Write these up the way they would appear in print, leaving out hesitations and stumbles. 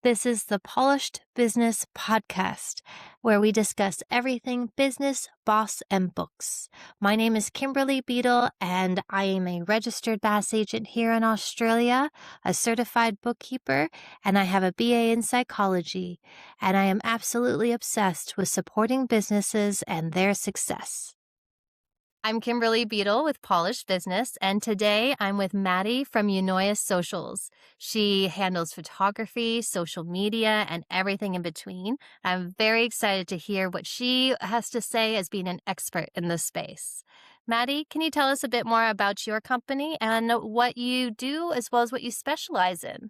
This is the Polished Business Podcast, where we discuss everything business, boss, and books. My name is Kimberly Beadle, and I am a registered bass agent here in Australia, a certified bookkeeper, and I have a BA in psychology. And I am absolutely obsessed with supporting businesses and their success. I'm Kimberly Beadle with Polished Business, and today I'm with Maddy from Eunoia Socials. She handles photography, social media, and everything in between. I'm very excited to hear what she has to say as being an expert in this space. Maddy, can you tell us a bit more about your company and what you do as well as what you specialize in?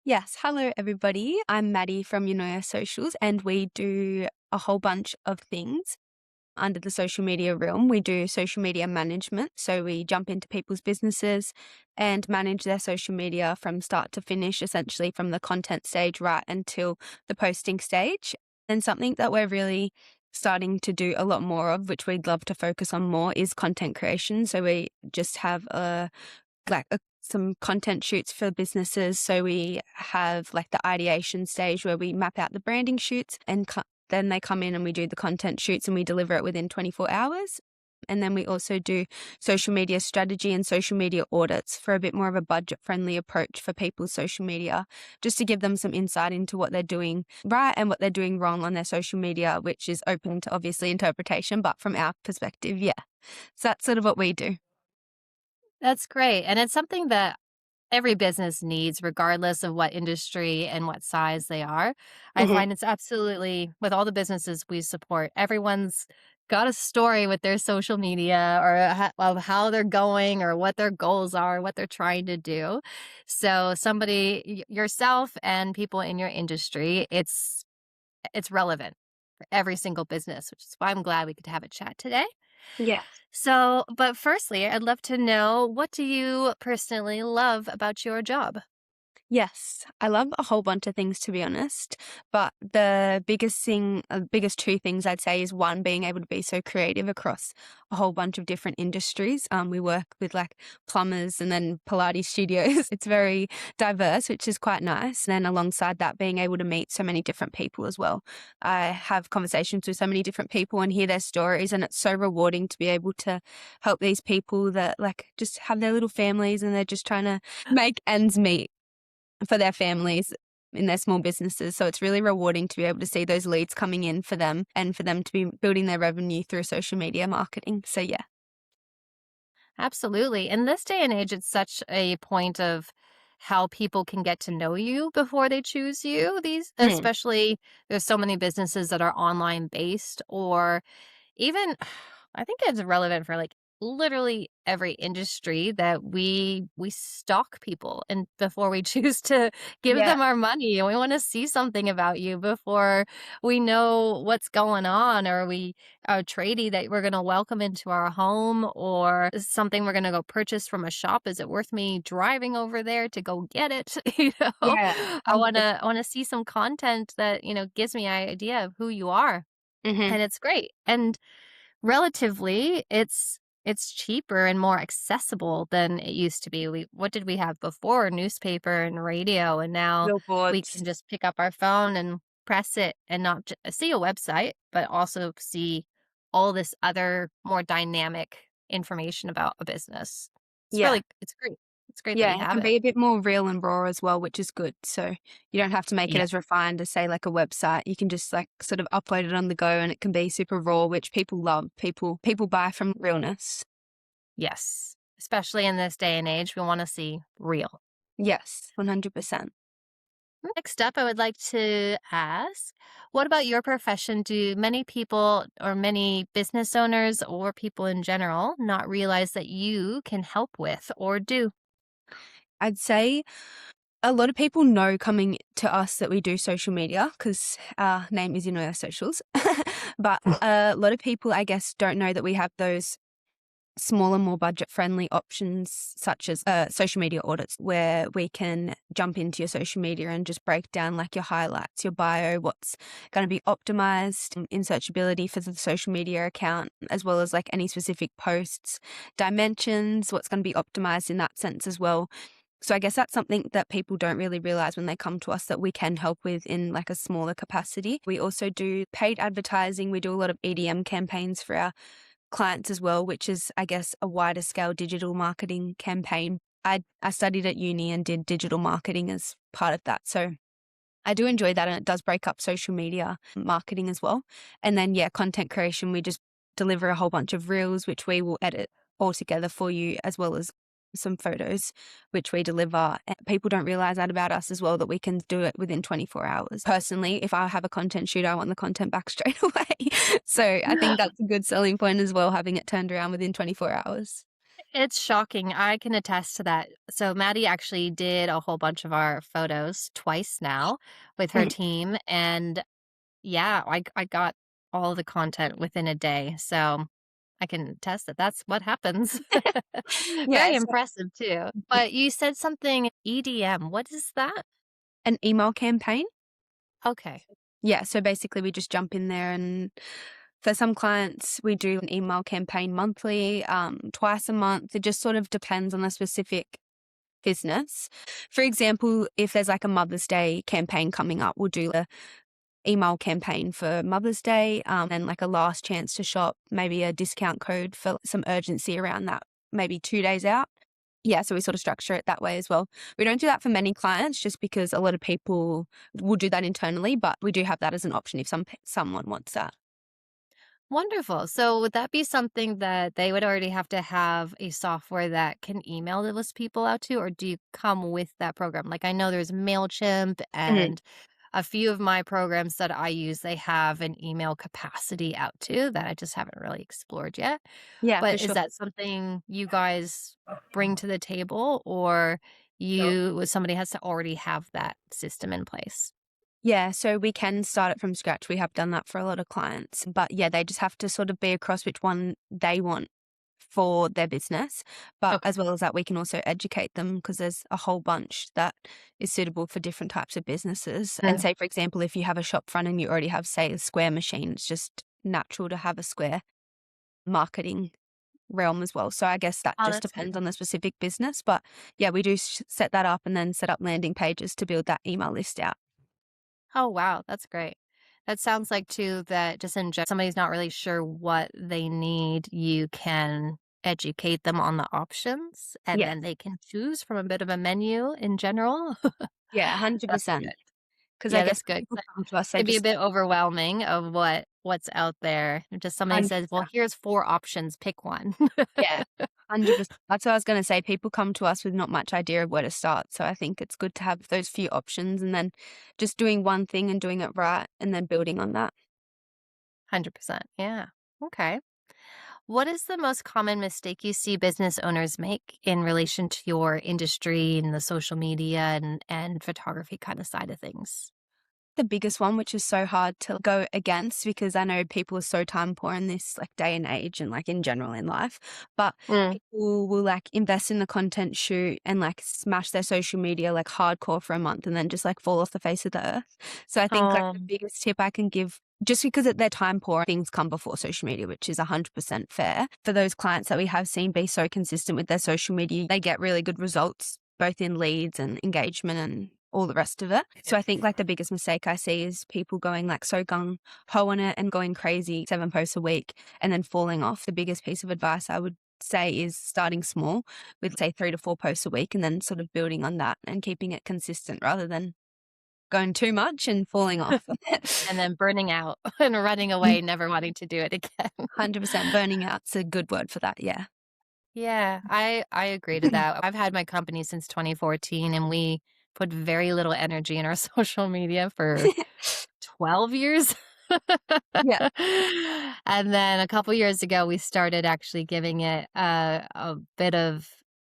Yes, hello everybody. I'm Maddy from Eunoia Socials, and we do a whole bunch of things under the social media realm. We do social media management, so we jump into people's businesses and manage their social media from start to finish, essentially from the content stage right until the posting stage. And something that we're really starting to do a lot more of, which we'd love to focus on more, is content creation. So we just have some content shoots for businesses. So we have like the ideation stage where we map out the branding shoots, and then they come in and we do the content shoots and we deliver it within 24 hours. And then we also do social media strategy and social media audits for a bit more of a budget-friendly approach for people's social media, just to give them some insight into what they're doing right and what they're doing wrong on their social media, which is open to obviously interpretation, but from our perspective, yeah. So that's sort of what we do. That's great. And it's something that every business needs, regardless of what industry and what size they are. I Mhm. find it's absolutely, with all the businesses we support, everyone's got a story with their social media or of how they're going or what their goals are, what they're trying to do. So somebody, yourself and people in your industry, it's relevant for every single business, which is why I'm glad we could have a chat today. Yeah. So, but firstly, I'd love to know, what do you personally love about your job? Yes, I love a whole bunch of things, to be honest. But the biggest two things I'd say is one, being able to be so creative across a whole bunch of different industries. We work with like plumbers and then Pilates studios. It's very diverse, which is quite nice. And then alongside that, being able to meet so many different people as well. I have conversations with so many different people and hear their stories, and it's so rewarding to be able to help these people that like just have their little families and they're just trying to make ends meet for their families in their small businesses. So it's really rewarding to be able to see those leads coming in for them and for them to be building their revenue through social media marketing. So yeah. Absolutely. In this day and age, it's such a point of how people can get to know you before they choose you. These, Mm. especially, there's so many businesses that are online based, or even, I think it's relevant for like literally every industry that we stalk people and before we choose to give Yeah. them our money, and we want to see something about you before we know what's going on, or we a tradie that we're going to welcome into our home, or something we're going to go purchase from a shop. Is it worth me driving over there to go get it? Yeah. I want to see some content that, gives me an idea of who you are. 100%. And it's great. And relatively, it's cheaper and more accessible than it used to be. What did we have before? Newspaper and radio, and now we Billboards. can just pick up our phone and press it and not see a website, but also see all this other more dynamic information about a business. Yeah. It's great. It's great that Yeah. you It have can it. be a bit more real and raw as well, which is good. So you don't have to make it Yeah. as refined as say like a website. You can just like sort of upload it on the go and it can be super raw, which people love. People buy from realness. Yes. Especially in this day and age, we want to see real. Yes, 100%. Next up, I would like to ask, what about your profession? Do many people or many business owners or people in general not realize that you can help with or do? I'd say a lot of people know coming to us that we do social media because our name is Eunoia Socials. But a lot of people, I guess, don't know that we have those smaller, more budget-friendly options such as social media audits, where we can jump into your social media and just break down like your highlights, your bio, what's going to be optimized in searchability for the social media account, as well as like any specific posts, dimensions, what's going to be optimized in that sense as well. So I guess that's something that people don't really realize when they come to us that we can help with in like a smaller capacity. We also do paid advertising. We do a lot of EDM campaigns for our clients as well, which is, I guess, a wider scale digital marketing campaign. I studied at uni and did digital marketing as part of that. So I do enjoy that, and it does break up social media marketing as well. And then, yeah, content creation, we just deliver a whole bunch of reels, which we will edit all together for you, as well as some photos, which we deliver. And people don't realize that about us as well, that we can do it within 24 hours. Personally, if I have a content shoot, I want the content back straight away. So I think that's a good selling point as well, having it turned around within 24 hours. It's shocking. I can attest to that. So Maddie actually did a whole bunch of our photos twice now with her Mm. team, and yeah, I got all the content within a day. So I can attest that that's what happens. Very Yeah, so impressive too. But you said something EDM. What is that? an email campaign. Okay. Yeah, so basically we just jump in there, and for some clients, we do an email campaign monthly, twice a month. It just sort of depends on the specific business. For example, if there's like a Mother's Day campaign coming up, we'll do a email campaign for Mother's Day, and like a last chance to shop, maybe a discount code for some urgency around that, maybe 2 days out. Yeah, so we sort of structure it that way as well. We don't do that for many clients just because a lot of people will do that internally, but we do have that as an option if someone wants that. Wonderful. So would that be something that they would already have to have a software that can email those people out to, or do you come with that program? Like I know there's MailChimp Mhm. and a few of my programs that I use, they have an email capacity out to that I just haven't really explored yet. Yeah, for But is sure. that something you guys bring to the table, or you somebody has to already have that system in place? Yeah, so we can start it from scratch. We have done that for a lot of clients. But yeah, they just have to sort of be across which one they want for their business. But Okay. as well as that, we can also educate them because there's a whole bunch that is suitable for different types of businesses. And say, for example, if you have a shop front and you already have, say, a square machine, it's just natural to have a square marketing realm as well. So I guess that Oh, just that's good. depends on the specific business. But yeah, we do set that up and then set up landing pages to build that email list out. Oh, wow, that's great. That sounds like too that just in somebody's not really sure what they need, you can educate them on the options, and Yeah. then they can choose from a bit of a menu in general. Yeah, That's 100%. good. Because I Yeah, guess that's when good. people come to us, It they can be a just bit overwhelming of what's out there. And just somebody says, "Well, 100%. here's 4 options, pick one." Yeah, 100%. That's what I was gonna say. People come to us with not much idea of where to start, so I think it's good to have those few options and then just doing one thing and doing it right and then building on that. 100%. Yeah. Okay. What is the most common mistake you see business owners make in relation to your industry and the social media and photography kind of side of things? The biggest one, which is so hard to go against because I know people are so time poor in this like day and age and like in general in life, but Mm. people will like invest in the content shoot and like smash their social media like hardcore for a month and then just like fall off the face of the earth. So I think like the Um, biggest tip I can give, just because they're time poor, things come before social media, which is 100% fair. For those clients that we have seen be so consistent with their social media, they get really good results both in leads and engagement and all the rest of it. So I think like the biggest mistake I see is people going like so gung ho on it and going crazy, 7 posts a week and then falling off. The biggest piece of advice I would say is starting small with say 3 to 4 posts a week and then sort of building on that and keeping it consistent rather than going too much and falling off. and then burning out and running away, never wanting to do it again. 100% burning out's a good word for that. Yeah. Yeah, I agree to that. I've had my company since 2014, and we put very little energy in our social media for 12 years. Yeah. And then a couple years ago, we started actually giving it a bit of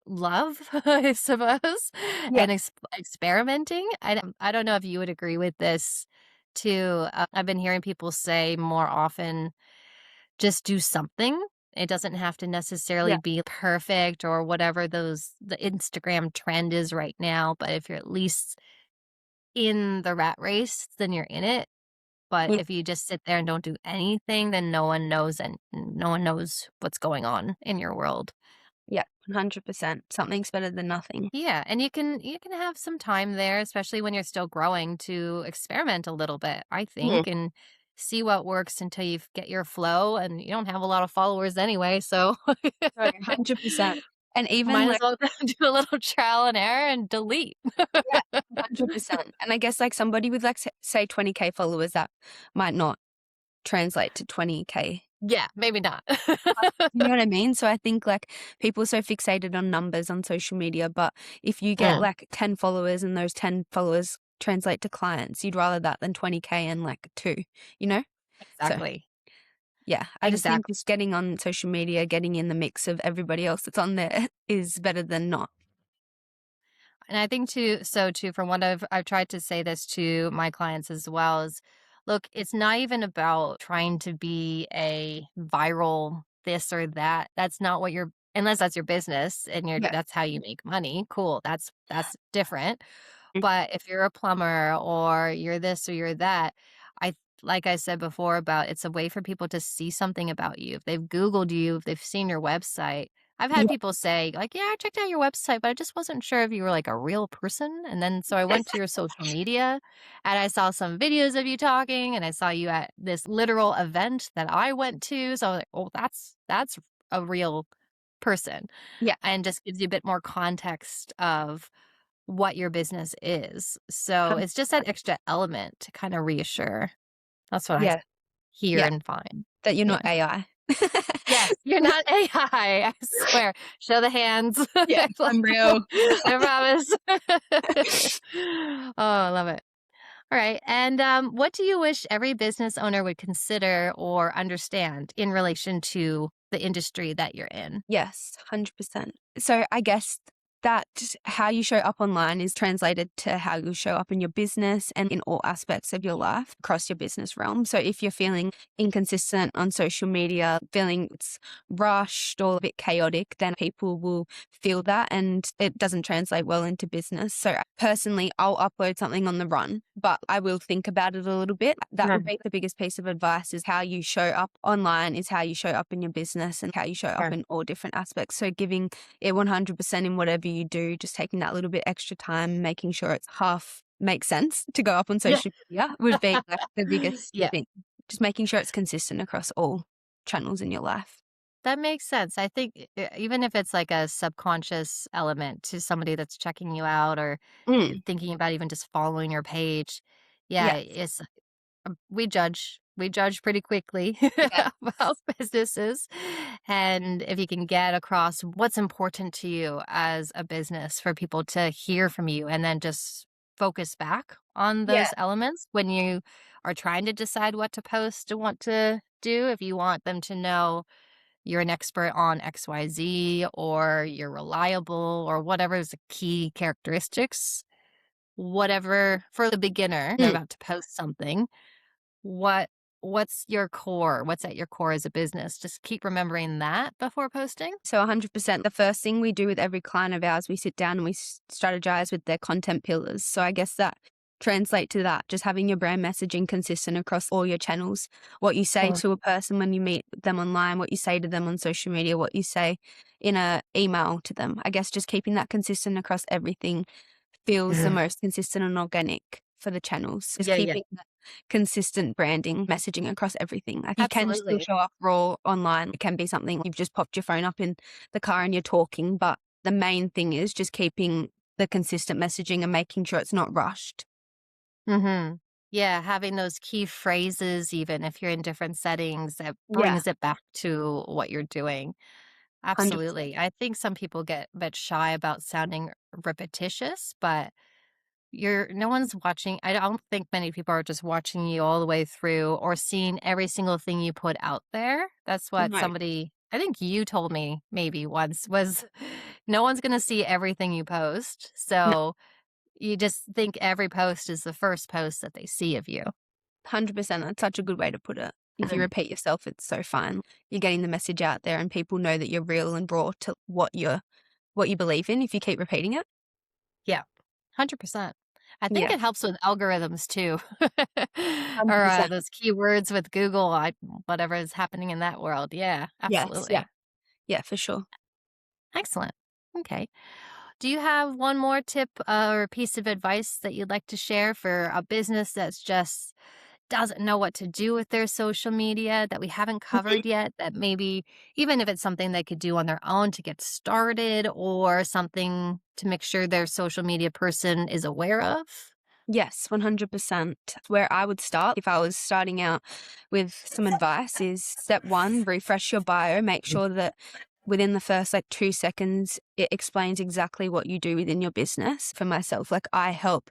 love, I suppose, Yeah. and experimenting. I don't know if you would agree with this too. I've been hearing people say more often, just do something. It doesn't have to necessarily Yeah. be perfect or whatever the Instagram trend is right now, but if you're at least in the rat race, then you're in it. But Yeah. if you just sit there and don't do anything, then no one knows and no one knows what's going on in your world. Yeah. 100%. Something's better than nothing. Yeah, and you can have some time there, especially when you're still growing, to experiment a little bit, I Mm. think, and see what works until you get your flow, and you don't have a lot of followers anyway, so No, 100%. And even might as like, well do a little trial and error and delete. yeah, 100%. And I guess like somebody with like say 20K followers, that might not translate to 20K. Yeah, maybe not. You know what I mean? So I think like people are so fixated on numbers on social media, but if you get Mm, like 10 followers and those 10 followers translate to clients, you'd rather that than 20K and like 2, you know? So exactly. yeah, I just think Exactly. just getting on social media, getting in the mix of everybody else that's on there is better than not. And I think too, from what I've tried to say this to my clients as well is, look, it's not even about trying to be a viral this or that. That's not what you're unless that's your business and Yeah. that's how you make money. Cool. That's different. Mm. But if you're a plumber or you're this or you're that, I like I said before about it's a way for people to see something about you. If they've Googled you, if they've seen your website. I've had Yeah. people say, like, yeah, I checked out your website, but I just wasn't sure if you were like a real person. And then so I went to your social media and I saw some videos of you talking and I saw you at this literal event that I went to. So I was like, oh, that's a real person. Yeah. And just gives you a bit more context of what your business is. So it's just that 100%. extra element to kind of reassure. That's what I Yeah. hear Yeah. and find. That you're Yeah. not AI. Yes, you're not AI, I swear. Show the hands. Yeah, I'm real. I promise. Oh, I love it. All right. And what do you wish every business owner would consider or understand in relation to the industry that you're in? Yes, 100%. So I guess that how you show up online is translated to how you show up in your business and in all aspects of your life across your business realm. So if you're feeling inconsistent on social media, feeling it's rushed or a bit chaotic, then people will feel that and it doesn't translate well into business. So personally, I'll upload something on the run, but I will think about it a little bit. That would Mhm. be the biggest piece of advice is how you show up online is how you show up in your business and how you show up Sure. in all different aspects. So giving it 100% in whatever you do, just taking that little bit extra time, making sure it's half makes sense to go up on Yeah. social media would be like the biggest Yeah. thing. Just making sure it's consistent across all channels in your life. That makes sense. I think even if it's like a subconscious element to somebody that's checking you out or Mm, thinking about even just following your page, yeah, yeah. it's we judge pretty quickly Yeah. about businesses, and if you can get across what's important to you as a business for people to hear from you, and then just focus back on Yeah. those elements when you are trying to decide what to post and what to do. If you want them to know you're an expert on XYZ or you're reliable or whatever is the key characteristics, whatever for the beginner, they're Mm. about to post something. What what's your core? What's at your core as a business? Just keep remembering that before posting. So 100%. The first thing we do with every client of ours, we sit down and we strategize with their content pillars. So I guess that translate to that, just having your brand messaging consistent across all your channels. What you say Mm, to a person when you meet them online, what you say to them on social media, what you say in a email to them. I guess just keeping that consistent across everything feels the yeah. most consistent and organic for the channels. Just Yeah, yeah. keeping that consistent branding messaging across everything. Like you can still Absolutely. show up raw online. It can be something you've just popped your phone up in the car and you're talking, but the main thing is just keeping the consistent messaging and making sure it's not rushed. Mhm. Yeah, having those key phrases, even if you're in different settings, that Yeah, brings it back to what you're doing. 100%. Absolutely. I think some people get a bit shy about sounding repetitious, but no one's watching. I don't think many people are just watching you all the way through or seeing every single thing you put out there. That's what No, somebody, I think you told me maybe once, was no one's going to see everything you post. no, So you just think every post is the first post that they see of you. 100%. That's such a good way to put it. If you Mhm. repeat yourself, it's so fine. You're getting the message out there and people know that you're real and raw to what you believe in if you keep repeating it. Yeah, 100%. I think Yeah, it helps with algorithms too, or 100%. those keywords with Google, whatever is happening in that world. Yeah, Yes, yeah. absolutely. Yeah, for sure. Excellent. Okay. Do you have one more tip or piece of advice that you'd like to share for a business that's just doesn't know what to do with their social media that we haven't Mhm. covered yet? That maybe, even if it's something they could do on their own to get started or something to make sure their social media person is aware of? Yes, 100%. Where I would start if I was starting out with some advice is step one, refresh your bio. Make sure that within the first like 2 seconds, it explains exactly what you do within your business. For myself, like I help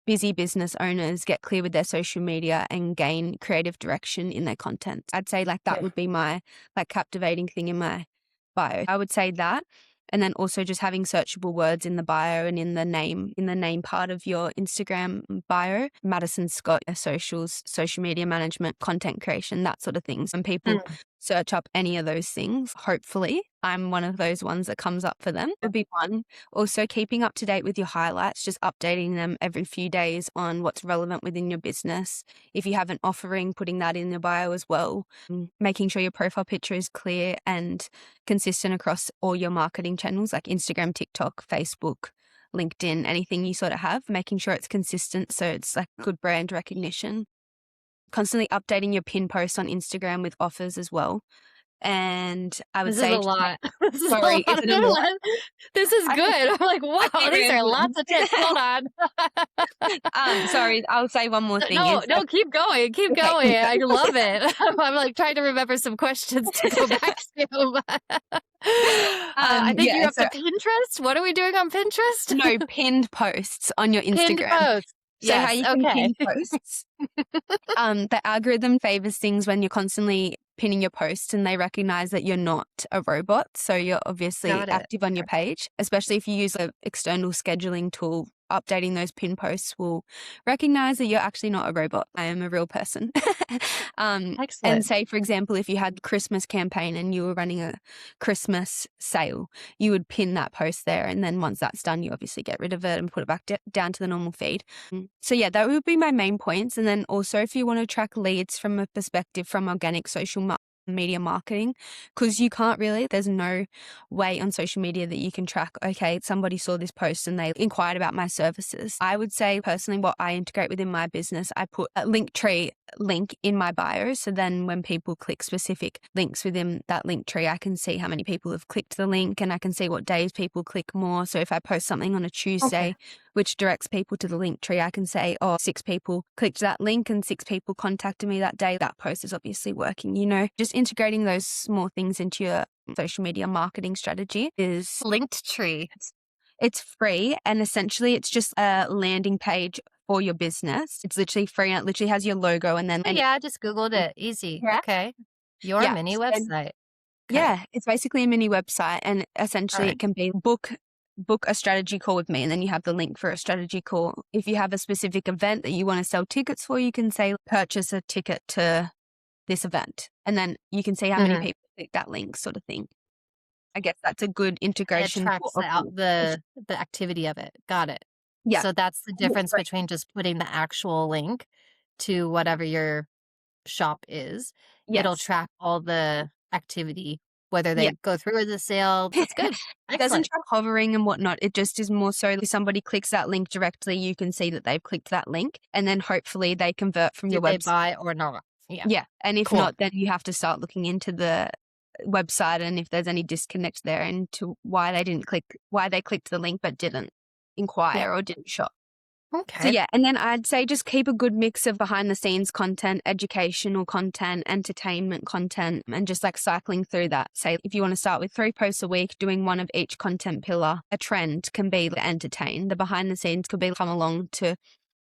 busy business owners get clear with their social media and gain creative direction in their content. I'd say like that would be my like captivating thing in my bio. I would say that. And then also just having searchable words in the bio and in the name part of your Instagram bio. Madison Scott, socials, social media management, content creation, that sort of things. When people Mm. search up any of those things, hopefully I'm one of those ones that comes up for them. Would be one. Also, keeping up to date with your highlights, just updating them every few days on what's relevant within your business. If you have an offering, putting that in your bio as well. Making sure your profile picture is clear and consistent across all your marketing channels like Instagram, TikTok, Facebook, LinkedIn, anything you sort of have. Making sure it's consistent so it's like good brand recognition. Constantly updating your pin posts on Instagram with offers as well. And I would This is a say, lot. This is a sorry, lot is of it a lot? This is I good. I'm like, I wow, keep these are rambling. lots of tips. Hold on. Sorry, I'll say one more thing No, is no, keep going. Keep okay. going. I love it. I'm like trying to remember some questions to go back to. I think you're Yeah, up so to Pinterest. What are we doing on Pinterest? no, pinned posts on your Pinned Instagram. posts. So how Yes. you can Okay. pin posts, the algorithm favors things when you're constantly pinning your posts and they recognize that you're not a robot. So you're obviously Got it. active on your page, especially if you use an external scheduling tool. Updating those pin posts will recognize that you're actually not a robot. I am a real person. And Excellent. say, for example, if you had Christmas campaign and you were running a Christmas sale, you would pin that post there. And then once that's done, you obviously get rid of it and put it back down to the normal feed. So yeah, that would be my main points. And then also if you want to track leads from a perspective from organic social media marketing, because you can't really, there's no way on social media that you can track, okay, somebody saw this post and they inquired about my services. I would say personally what I integrate within my business, I put a Linktree link in my bio. So then when people click specific links within that link tree, I can see how many people have clicked the link and I can see what days people click more. So if I post something on a Okay. Tuesday, which directs people to the link tree, I can say, oh, 6 people clicked that link and 6 people contacted me that day. That post is obviously working, just integrating those small things into your social media marketing strategy is Linked tree. it's free and essentially it's just a landing page for your business. It's literally free and it literally has your logo and then Oh, yeah, I just Googled it. Easy. yeah. Okay. Your Yeah. mini And website. Okay. yeah, it's basically a mini website and All essentially right. it can be book a strategy call with me and then you have the link for a strategy call. If you have a specific event that you want to sell tickets for, you can say purchase a ticket to this event and then you can see how many Mhm. people click that link sort of thing. I guess that's a good And it integration for tracks the activity of it. Got it. yeah. So that's the And it's difference free. between just putting the actual link to whatever your shop is. It'll Yes. track all the activity, whether Yeah. they go through with the sale. That's good. It doesn't Excellent. track hovering and whatnot. It just is more so if somebody clicks that link directly, you can see that they've clicked that link and then hopefully they convert from your Did they website. buy or not? Yeah. Yeah. And if Cool. not, then you have to start looking into the website and if there's any disconnect there and to why they clicked the link but didn't Yeah. inquire or didn't shop. So Okay. yeah, and then I'd say just keep a good mix of behind the scenes content, educational content, entertainment content, and just like cycling through that. Say if you want to start with 3 posts a week, doing one of each content pillar, a trend can be entertain. The behind the scenes could be come along to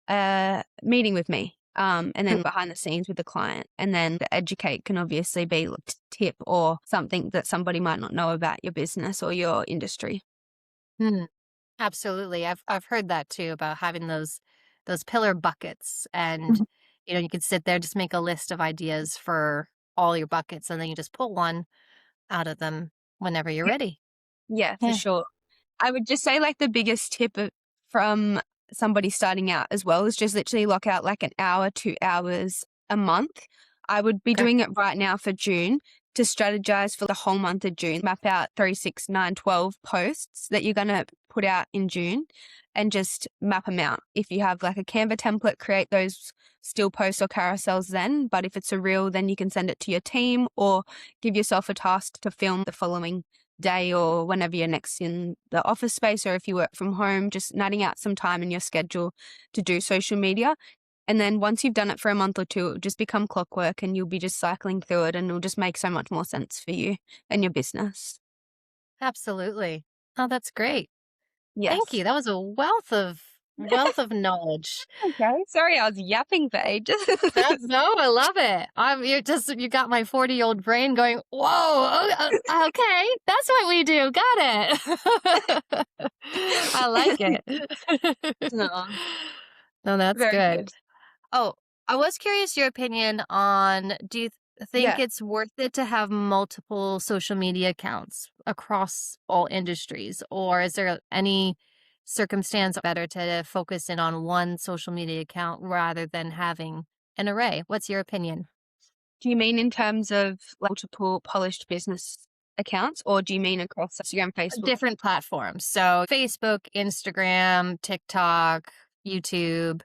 a meeting with me. And then behind the scenes with the client. And then the educate can obviously be a tip or something that somebody might not know about your business or your industry. Hmm. Absolutely. I've heard that too about having those pillar buckets and Mhm. you could sit there, just make a list of ideas for all your buckets and then you just pull one out of them whenever you're Yeah, ready. yeah, for Yeah. sure. I would just say like the biggest tip from somebody starting out as well is just literally lock out like an hour, 2 hours a month. I would be Okay. doing it right now for June to strategize for the whole month of June. Map out 3, 6, 9, 12 posts that you're going to put out in June and just map them out. If you have like a Canva template, create those still posts or carousels then. But if it's a reel, then you can send it to your team or give yourself a task to film the following day or whenever you're next in the office space, or if you work from home, just nutting out some time in your schedule to do social media. And then once you've done it for a month or two, it'll just become clockwork and you'll be just cycling through it and it'll just make so much more sense for you and your business. Absolutely. Oh, that's great. Thank you. Yes. That was a wealth of knowledge. Okay. Sorry, I was yapping for ages. No, I love it. You got my 40-year-old brain going, whoa, okay, that's what we do. Got it. I like it. No, No, that's very good. good. Oh, I was curious your opinion on, do you think Yeah. it's worth it to have multiple social media accounts across all industries? Or is there any circumstance better to focus in on one social media account rather than having an array? What's your opinion? Do you mean in terms of like, multiple polished business accounts, or do you mean across Instagram, Facebook? Different platforms. So Facebook, Instagram, TikTok, YouTube,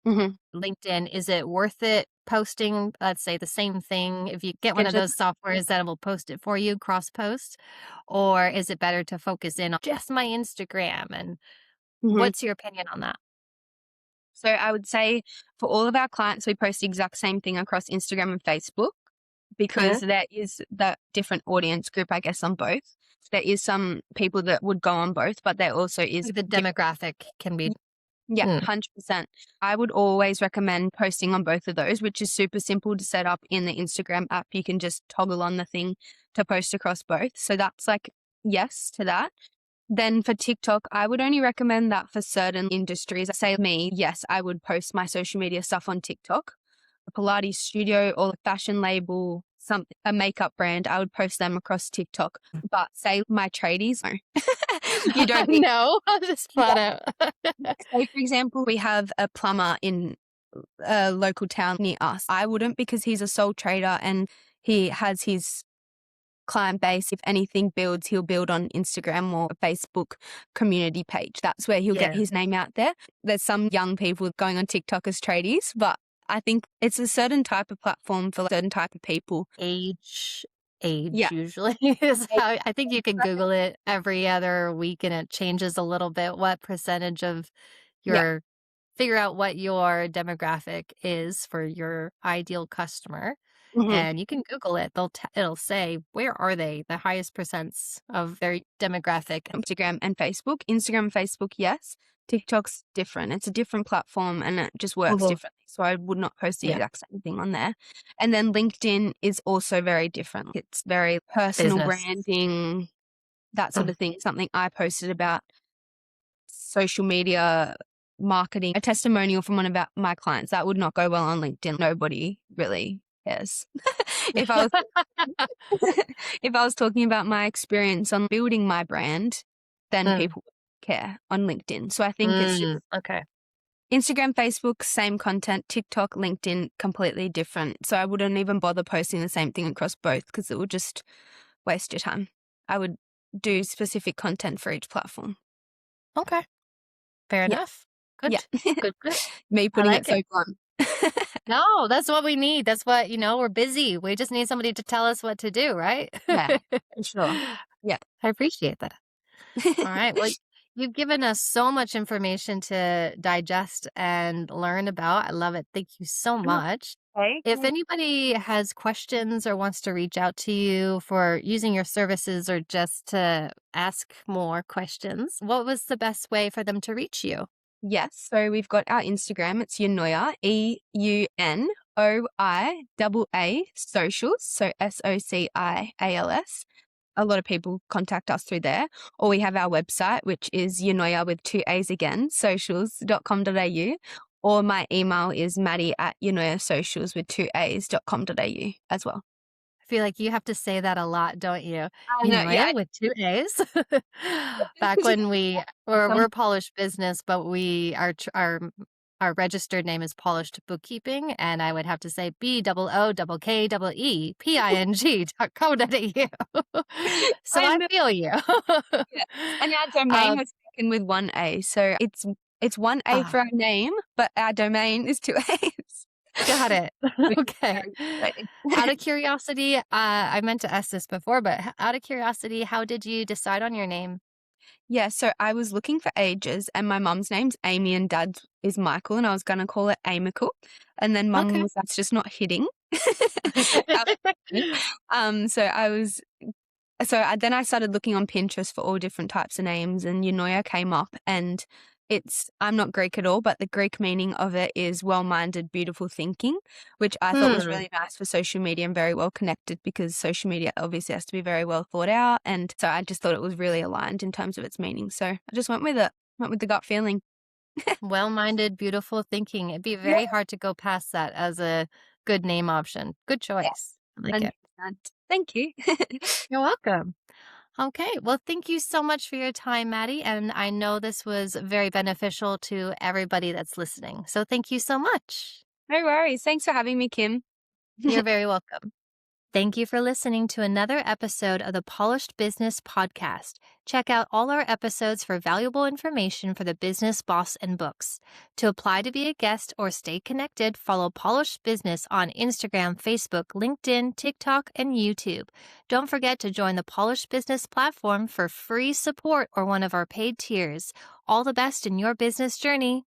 Mm-hmm. LinkedIn. Is it worth it posting, let's say, the same thing? If you get one of those softwares that will post it for you, cross post, or is it better to focus in on just my Instagram? And Mm-hmm. what's your opinion on that? So I would say for all of our clients, we post the exact same thing across Instagram and Facebook because there is that different audience group, I guess, on both. There is some people that would go on both, but there also is The demographic can be. Yeah, Mm. 100%. I would always recommend posting on both of those, which is super simple to set up in the Instagram app. You can just toggle on the thing to post across both. So that's like yes to that. Then for TikTok, I would only recommend that for certain industries. Say me, yes, I would post my social media stuff on TikTok. A Pilates studio or a fashion label, a makeup brand, I would post them across TikTok. But say my tradies, no. You don't need No, just flat out. Say, for example, we have a plumber in a local town near us. I wouldn't, because he's a sole trader and he has his client base. If anything builds, he'll build on Instagram or a Facebook community page. That's where he'll get Yeah. his name out there. There's some young people going on TikTok as tradies, but I think it's a certain type of platform for a certain type of people. Age Yeah. usually is how I think you can Google it every other week and it changes a little bit what percentage of Yeah. your figure out what your demographic is for your ideal customer. Mhm. And you can Google it. It'll say, where are they? The highest percents of their demographic. Instagram and Facebook. Instagram and Facebook, yes. TikTok's different. It's a different platform and it just works Mhm. differently. So I would not post the Yeah. exact same thing on there. And then LinkedIn is also very different. It's very personal Business. branding, that sort of thing. Something I posted about social media marketing, a testimonial from one of my clients. That would not go well on LinkedIn. Nobody really cares. If I was if I was talking about my experience on building my brand, then people would care on LinkedIn. So I think it's just Okay. Instagram, Facebook, same content, TikTok, LinkedIn, completely different. So I wouldn't even bother posting the same thing across both because it would just waste your time. I would do specific content for each platform. Okay. Fair Yeah. enough. Good. Yeah. Good. Good. Me I putting like it so blunt. No, that's what we need. That's what, we're busy. We just need somebody to tell us what to do, right? Yeah, for sure. Yeah. I appreciate that. All right. Well, you've given us so much information to digest and learn about. I love it. Thank you so much. Okay. If anybody has questions or wants to reach out to you for using your services or just to ask more questions, what was the best way for them to reach you? Yes. So we've got our Instagram. It's Eunoia, EUNOIAA socials. So SOCIALS. A lot of people contact us through there. Or we have our website, which is Eunoia with 2 A's again, socials.com.au. Or my email is Maddy@eunoiasocials with 2 A's.com.au as well. I feel like you have to say that a lot, don't you? I know, yeah. With 2 A's. Back when we're Polish business, but we are our registered name is Polished Bookkeeping, and I would have to say BOOKEEPING.co.au. So I I know. feel you. Yes. And our domain Um, was taken with one A. So it's one A ah, for our name, but our domain is two A's. got it. Which is Okay. very frustrating. Out of curiosity, I meant to ask this before, but out of curiosity, how did you decide on your name? Yeah, so I was looking for ages, and my mum's name's Amy and dad's is Michael, and I was gonna call it Amical. And then mum Okay. was, that's just not hitting. So I was then I started looking on Pinterest for all different types of names, and Eunoia came up, and I'm not Greek at all, but the Greek meaning of it is well-minded, beautiful thinking, which I thought was Hmm. really nice for social media and very well connected, because social media obviously has to be very well thought out, and so I just thought it was really aligned in terms of its meaning. So I just went with it, went with the gut feeling. Well-minded, beautiful thinking. It'd be Yeah, very hard to go past that as a good name option. Good choice. I like it. 100%. Thank you. You're welcome. Okay. Well, thank you so much for your time, Maddie. And I know this was very beneficial to everybody that's listening. So thank you so much. No worries. Thanks for having me, Kim. You're very welcome. Thank you for listening to another episode of the Polished Business Podcast. Check out all our episodes for valuable information for the business boss and books. To apply to be a guest or stay connected, follow Polished Business on Instagram, Facebook, LinkedIn, TikTok, and YouTube. Don't forget to join the Polished Business platform for free support or one of our paid tiers. All the best in your business journey.